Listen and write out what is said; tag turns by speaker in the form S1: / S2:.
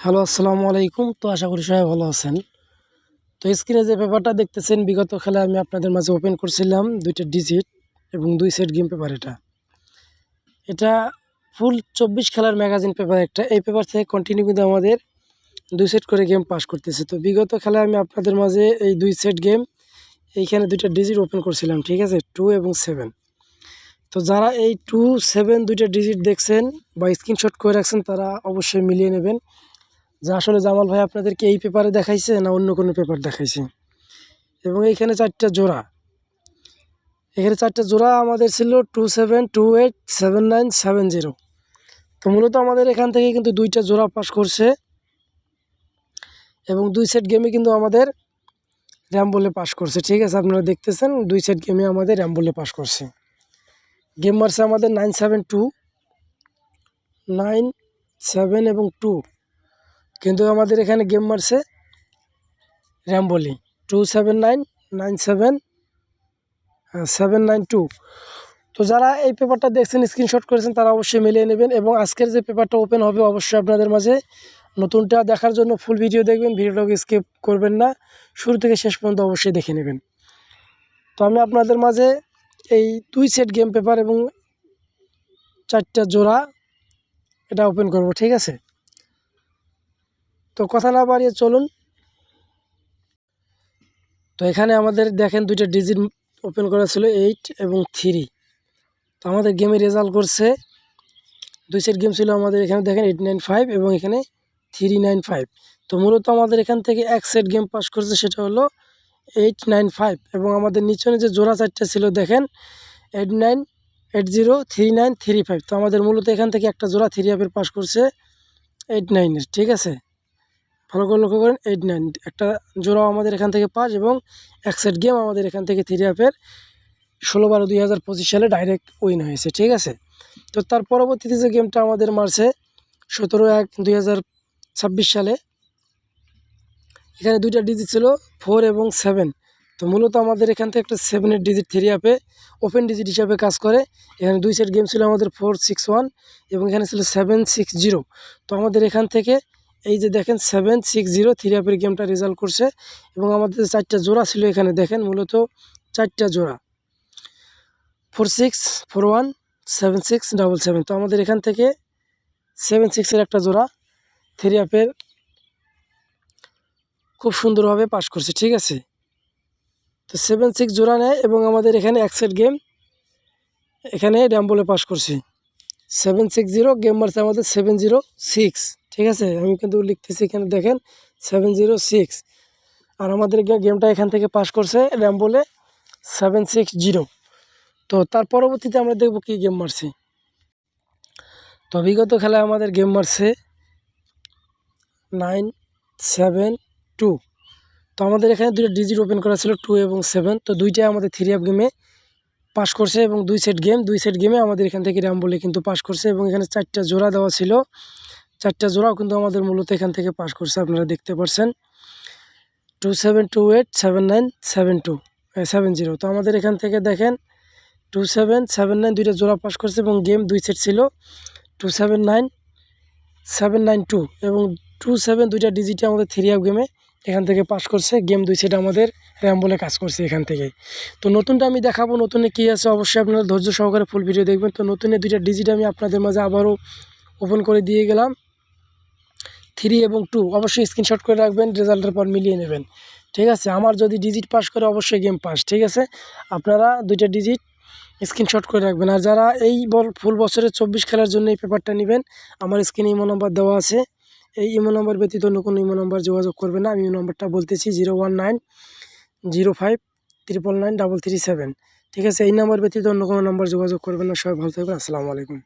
S1: Hello, আসসালামু আলাইকুম। তো আশা করি সবাই ভালো আছেন। তো স্ক্রিনে যে পেপারটা দেখতেছেন, বিগত খেলায় আমি আপনাদের মাঝে ওপেন করছিলাম 2টা ডিজিট এবং 2 সেট গেম পেপার। এটা ফুল 24 খেলার ম্যাগাজিন পেপার একটা। এই পেপার থেকে কন্টিনিউ কিন্তু আমাদের 2 সেট করে গেম পাস করতেছে। তো বিগত খেলায় আমি আপনাদের মাঝে এই 2 সেট গেম এইখানে 2টা ডিজিট ওপেন করছিলাম, ঠিক আছে, 2 এবং 7। তো যারা এই 2, 7 2টা ডিজিট দেখছেন বা স্ক্রিনশট করে রাখছেন তারা অবশ্যই মিলিয়ে নেবেন যে আসলে জামাল ভাই আপনাদেরকে এই পেপারে দেখাইছে না অন্য কোনো পেপার দেখাইছে। এবং এইখানে 4টা জোড়া, এখানে 4টা জোড়া আমাদের ছিল 2, 7, 2, 8, 7, 9, 7, 0। তো মূলত আমাদের এখান থেকে কিন্তু 2টা জোড়া পাস করছে এবং 2 সেট গেমে কিন্তু আমাদের র্যাম বলে পাস করছে, ঠিক আছে। আপনারা দেখতেছেন 2 সেট গেমে আমাদের র্যাম বলে পাস করছে। গেম মারছে আমাদের 9, 7, 2, 9, 7 এবং 2, কিন্তু আমাদের এখানে গেম মারছে র্যাম বলি 2, 7, 9, 9, 7, 7, 9, 2। তো যারা এই পেপারটা দেখছেন স্ক্রিনশট করেছেন তারা অবশ্যই মিলিয়ে নেবেন এবং আজকের যে পেপারটা ওপেন হবে অবশ্যই আপনাদের মাঝে নতুনটা দেখার জন্য ফুল ভিডিও দেখবেন, ভিডিওটাকে স্কিপ করবেন না, শুরু থেকে শেষ পর্যন্ত অবশ্যই দেখে নেবেন। তো আমি আপনাদের মাঝে এই 2 সেট গেম পেপার এবং 4টা জোড়া এটা ওপেন করব, ঠিক আছে। তো কথা না বাড়িয়ে চলুন। তো এখানে আমাদের দেখেন 2টা ডিজিট ওপেন করা ছিল 8 এবং 3। তো আমাদের গেমে রেজাল্ট করছে 2 সেট গেম ছিল আমাদের এখানে দেখেন 895 এবং এখানে 395। তো মূলত আমাদের এখান থেকে এক সেট গেম পাস করছে, সেটা হলো 895 এবং আমাদের নিচনে যে জোড়া 4টা ছিল দেখেন 89, 80, 39, 35। তো আমাদের মূলত এখান থেকে একটা জোড়া 3 আপের পাস করছে 89-এর, ঠিক আছে। ভালো করে লক্ষ্য করেন 89 একটা জোড়াও আমাদের এখান থেকে পাস এবং এক সেট গেম আমাদের এখান থেকে 3 আপের 16/12/2025 সালে ডাইরেক্ট উইন হয়েছে, ঠিক আছে। তো তার পরবর্তীতে যে গেমটা আমাদের মারছে 17/1/2026 সালে, এখানে 2টা ডিজিট ছিল 4 এবং 7। তো মূলত আমাদের এখান থেকে একটা 7-এর ডিজিট 3 আপে ওপেন ডিজিট হিসাবে কাজ করে। এখানে 2 সেট গেম ছিল আমাদের 461 এবং এখানে ছিল 760। তো আমাদের এখান থেকে এই যে দেখেন 760 3 আপের গেমটা রেজাল্ট করছে এবং আমাদের 4টা জোড়া ছিল এখানে দেখেন মূলত 4টা জোড়া 46, 41, 76, 77। তো আমাদের এখান থেকে 76-এর একটা জোড়া 3 আপের খুব সুন্দরভাবে পাস করছে, ঠিক আছে। তো 76 জোড়া নেয় এবং আমাদের এখানে এক সেট গেম এখানে র্যাম বলে পাস করছি 760 গেম মারছে আমাদের 706, ঠিক আছে। আমি কিন্তু লিখতেছি এখানে দেখেন 706 আর আমাদের গেমটা এখান থেকে পাস করছে র্যাম বলে 760। তো তার পরবর্তীতে আমরা দেখব কি গেম মারছি। তো বিগত খেলায় আমাদের গেম মারছে 9, 7, 2। তো আমাদের এখানে 2টা ডিজিট ওপেন করা ছিল 2 এবং 7। তো 2টাই আমাদের 3 আপ গেমে পাস করছে এবং 2 সেট গেমে আমাদের এখান থেকে র্যাম বলে কিন্তু পাস করছে এবং এখানে 4টা জোড়া দেওয়া ছিল, 4টা জোড়াও কিন্তু আমাদের মূলত এখান থেকে পাস করছে, আপনারা দেখতে পাচ্ছেন 2, 7, 2, 8, 7, 9, 7, 2, 70। তো আমাদের এখান থেকে দেখেন 2, 7, 7, 9 2টা জোড়া পাস করছে এবং গেম 2 সেট ছিল 2, 7, 9, 7, 9, 2 এবং 2, 7 2টা ডিজিটে আমাদের 3 আপ গেমে এখান থেকে পাস করছে। গেম 2 সেট আমাদের র্যাম বলে কাজ করছে এখান থেকে। তো নতুনটা আমি দেখাবো, নতুনে কী আছে অবশ্যই আপনারা ধৈর্য সহকারে ফুল ভিডিও দেখবেন। তো নতুনে 2টা ডিজিট আমি আপনাদের মাঝে আবারও ওপেন করে দিয়ে গেলাম 3 এবং 2। অবশ্যই স্ক্রিনশট করে রাখবেন, রেজাল্টের পর মিলিয়ে নেবেন, ঠিক আছে। আমার যদি ডিজিট পাস করে অবশ্যই গেম পাস, ঠিক আছে। আপনারা 2টা ডিজিট স্ক্রিনশট করে রাখবেন। আর যারা এই ফুল বছরের 24 খেলার জন্য এই পেপারটা নেবেন, আমার স্ক্রিনে ইমো নাম্বার দেওয়া আছে। এই ইমো নাম্বার ব্যতীত অন্য কোনো ইমো নাম্বার যোগাযোগ করবে না। আমি ইমো নাম্বারটা বলতেছি 01905999337, ঠিক আছে। এই নাম্বার ব্যতীত অন্য কোনো নাম্বার যোগাযোগ করবেন না। সবাই ভালো থাকবেন। আসসালামু আলাইকুম।